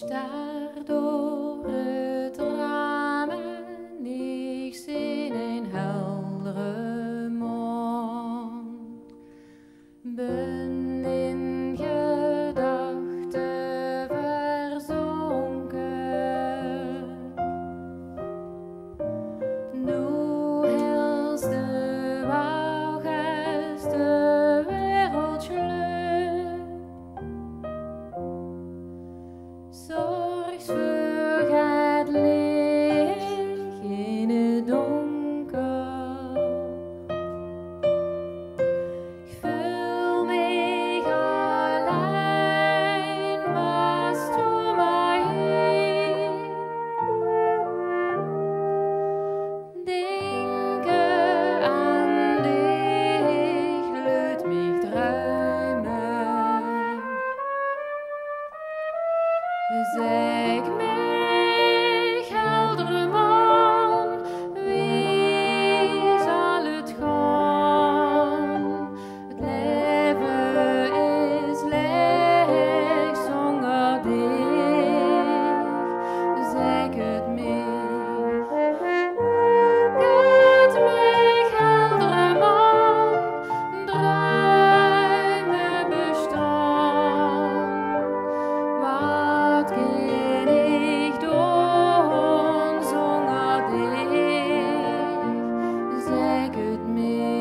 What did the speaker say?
staar door het raam en ik zie een heldere mond. Ben in gedachten verzonken. Nu heerst de wauwgeste wereld schleun. Zorgs voor het licht in het donker. Ik voel me alleen, was door mij heen. Denken aan dich laat mich dromen. Zeg mij, heldere man, wie zal het gaan? Het leven is leeg zonder dich, zeg het mij. Gaat mij, heldere man, druimen bestaan. Wat kan ik doen zonder dich? Zeg het mij.